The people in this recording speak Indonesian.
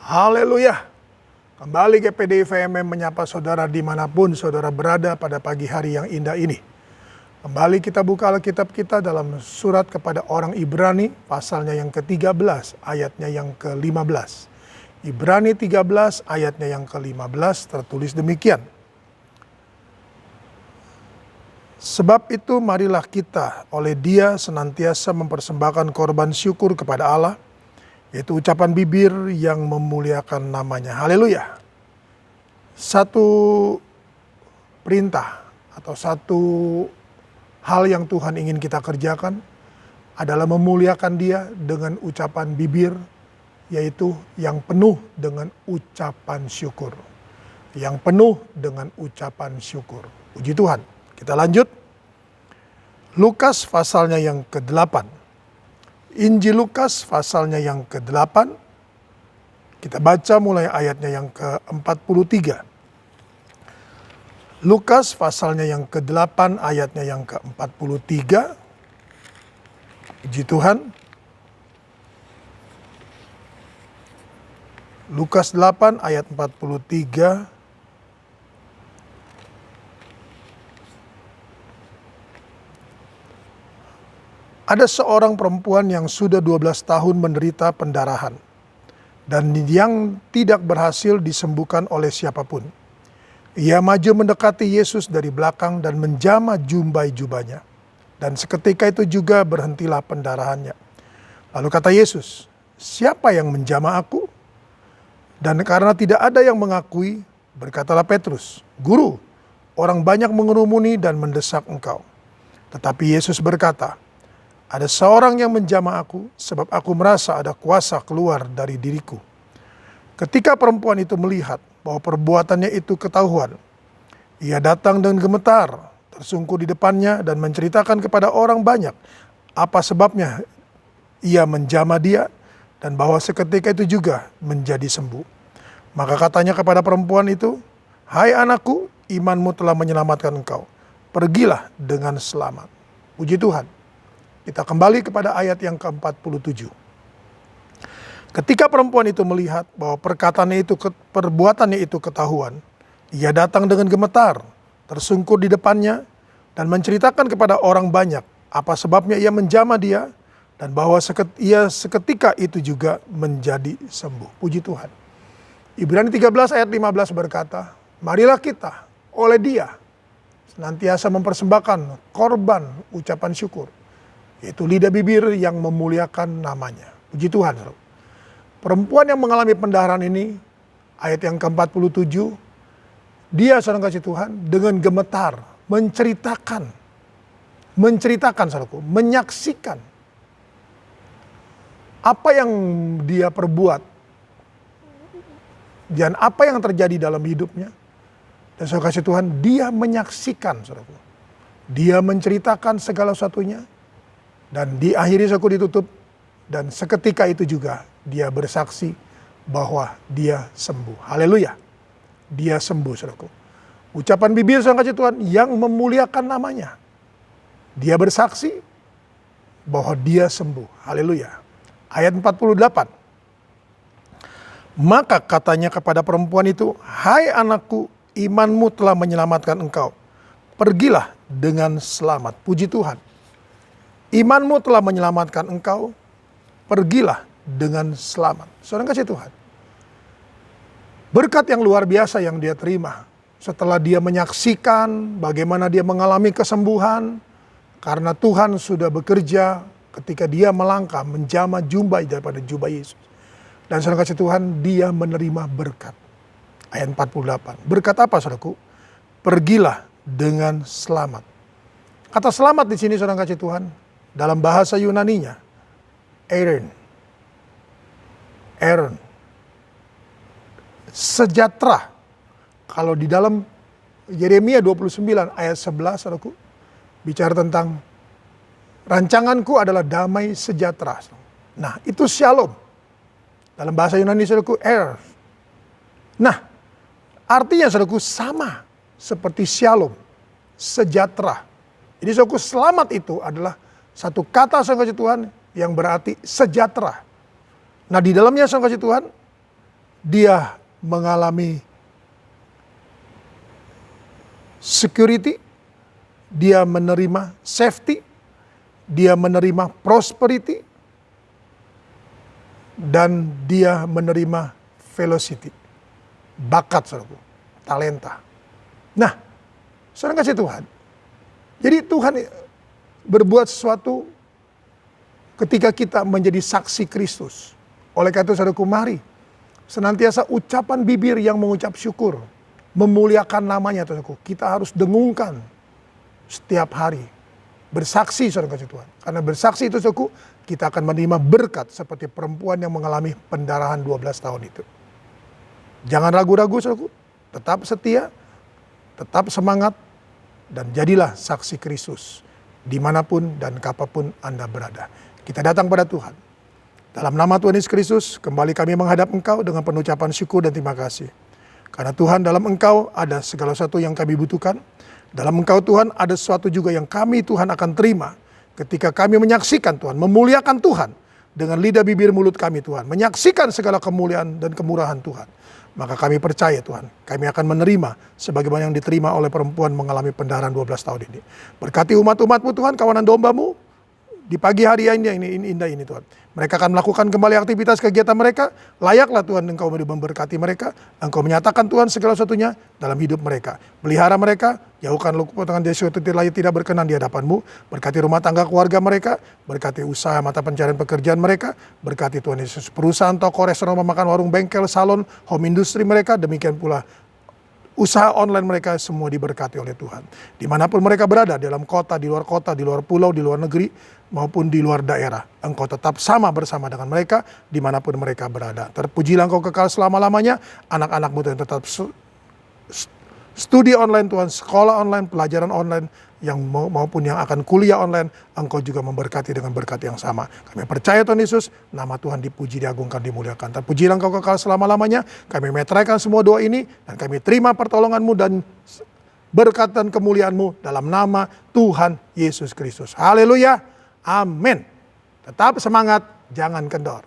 Haleluya. Kembali ke PDIVMM menyapa saudara dimanapun saudara berada pada pagi hari yang indah ini. Kembali kita buka Alkitab kita dalam surat kepada orang Ibrani pasalnya yang ke-13 ayatnya yang ke-15. Ibrani 13 ayatnya yang ke-15 tertulis demikian. Sebab itu marilah kita oleh Dia senantiasa mempersembahkan korban syukur kepada Allah, yaitu ucapan bibir yang memuliakan namanya. Haleluya. Satu perintah atau satu hal yang Tuhan ingin kita kerjakan adalah memuliakan Dia dengan ucapan bibir, yaitu yang penuh dengan ucapan syukur. Yang penuh dengan ucapan syukur. Puji Tuhan. Kita lanjut. Lukas pasalnya yang ke-8. Injil Lukas pasalnya yang ke-8. Kita baca mulai ayatnya yang ke-43. Lukas pasalnya yang ke-8 ayatnya yang ke-43. Puji Tuhan. Lukas 8 ayat 43. Ada seorang perempuan yang sudah 12 tahun menderita pendarahan dan yang tidak berhasil disembuhkan oleh siapapun. Ia maju mendekati Yesus dari belakang dan menjamah jumbai jubahnya. Dan seketika itu juga berhentilah pendarahannya. Lalu kata Yesus, "Siapa yang menjamah aku?" Dan karena tidak ada yang mengakui, berkatalah Petrus, "Guru, orang banyak mengerumuni dan mendesak engkau." Tetapi Yesus berkata, "Ada seorang yang menjamah aku, sebab aku merasa ada kuasa keluar dari diriku." Ketika perempuan itu melihat bahwa perbuatannya itu ketahuan, ia datang dengan gemetar, tersungkur di depannya dan menceritakan kepada orang banyak apa sebabnya ia menjamah dia dan bahwa seketika itu juga menjadi sembuh. Maka katanya kepada perempuan itu, "Hai anakku, imanmu telah menyelamatkan engkau. Pergilah dengan selamat." Puji Tuhan. Kita kembali kepada ayat yang ke-47. Ketika perempuan itu melihat bahwa perbuatannya itu ketahuan, ia datang dengan gemetar, tersungkur di depannya, dan menceritakan kepada orang banyak apa sebabnya ia menjamah dia, dan bahwa ia seketika itu juga menjadi sembuh. Puji Tuhan. Ibrani 13 ayat 15 berkata, marilah kita oleh Dia senantiasa mempersembahkan korban ucapan syukur, yaitu lidah bibir yang memuliakan namanya. Puji Tuhan. Perempuan yang mengalami pendarahan ini, ayat yang ke-47, dia saudara kasih Tuhan dengan gemetar menceritakan saudaraku, menyaksikan apa yang dia perbuat dan apa yang terjadi dalam hidupnya. Dan saudara kasih Tuhan, dia menyaksikan saudaraku. Dia menceritakan segala sesuatunya. Dan di akhirnya saudaraku ditutup, dan seketika itu juga dia bersaksi bahwa dia sembuh. Haleluya. Dia sembuh saudaraku. Ucapan bibir saudara kasih Tuhan yang memuliakan namanya. Dia bersaksi bahwa dia sembuh. Haleluya. Ayat 48. Maka katanya kepada perempuan itu, "Hai anakku, imanmu telah menyelamatkan engkau. Pergilah dengan selamat." Puji Tuhan. Imanmu telah menyelamatkan engkau, pergilah dengan selamat. Saudara kasih Tuhan. Berkat yang luar biasa yang dia terima. Setelah dia menyaksikan bagaimana dia mengalami kesembuhan. Karena Tuhan sudah bekerja ketika dia melangkah menjamah jumbai daripada jubah Yesus. Dan saudara kasih Tuhan, dia menerima berkat. Ayat 48. Berkat apa saudaraku? Pergilah dengan selamat. Kata selamat di sini saudara kasih Tuhan, dalam bahasa Yunaninya, Aaron. Sejahtera. Kalau di dalam Yeremia 29 ayat 11, saudaraku, bicara tentang rancanganku adalah damai sejahtera. Nah, itu shalom. Dalam bahasa Yunani, saudaraku, Nah, artinya saudaraku sama seperti shalom, sejahtera. Jadi saudaraku, selamat itu adalah satu kata saudara kasih Tuhan yang berarti sejahtera. Nah di dalamnya saudara kasih Tuhan, dia mengalami security, dia menerima safety, dia menerima prosperity, dan dia menerima velocity, bakat, saudaraku, talenta. Nah, saudara kasih Tuhan. Jadi Tuhan berbuat sesuatu ketika kita menjadi saksi Kristus. Oleh karena itu saudaraku, mari senantiasa ucapan bibir yang mengucap syukur, memuliakan namanya, saudaraku. Kita harus dengungkan setiap hari. Bersaksi, saudara kasih Tuhan. Karena bersaksi itu, saudaraku, kita akan menerima berkat seperti perempuan yang mengalami pendarahan 12 tahun itu. Jangan ragu-ragu, saudaraku. Tetap setia, tetap semangat, dan jadilah saksi Kristus dimanapun dan kapanpun Anda berada. Kita datang pada Tuhan. Dalam nama Tuhan Yesus Kristus, kembali kami menghadap Engkau dengan penuh ucapan syukur dan terima kasih. Karena Tuhan, dalam Engkau ada segala sesuatu yang kami butuhkan. Dalam Engkau Tuhan ada sesuatu juga yang kami Tuhan akan terima ketika kami menyaksikan Tuhan, memuliakan Tuhan dengan lidah bibir mulut kami Tuhan. Menyaksikan segala kemuliaan dan kemurahan Tuhan. Maka kami percaya Tuhan, kami akan menerima sebagaimana yang diterima oleh perempuan mengalami pendarahan 12 tahun ini. Berkati umat-umat-Mu Tuhan, kawanan domba-Mu, di pagi hari ini indah ini Tuhan. Mereka akan melakukan kembali aktivitas kegiatan mereka. Layaklah Tuhan Engkau memberkati mereka. Engkau menyatakan Tuhan segala sesuatunya dalam hidup mereka. Pelihara mereka, jauhkan potongan dari sesuatu lain tidak berkenan di hadapan-Mu. Berkati rumah tangga keluarga mereka. Berkati usaha mata pencarian pekerjaan mereka. Berkati Tuhan Yesus perusahaan, toko, restoran, makan, warung, bengkel, salon, home industry mereka. Demikian pula usaha online mereka semua diberkati oleh Tuhan. Dimanapun mereka berada, dalam kota, di luar pulau, di luar negeri, maupun di luar daerah. Engkau tetap sama bersama dengan mereka, dimanapun mereka berada. Terpujilah Engkau kekal selama-lamanya, anak-anak-Mu Tuhan tetap studi online Tuhan, sekolah online, pelajaran online, yang maupun yang akan kuliah online, Engkau juga memberkati dengan berkat yang sama. Kami percaya Tuhan Yesus, nama Tuhan dipuji, diagungkan, dimuliakan. Terpujilah Engkau kekal selama-lamanya. Kami meteraikan semua doa ini, dan kami terima pertolongan-Mu dan berkat dan kemuliaan-Mu dalam nama Tuhan Yesus Kristus. Haleluya, amin. Tetap semangat, jangan kendor.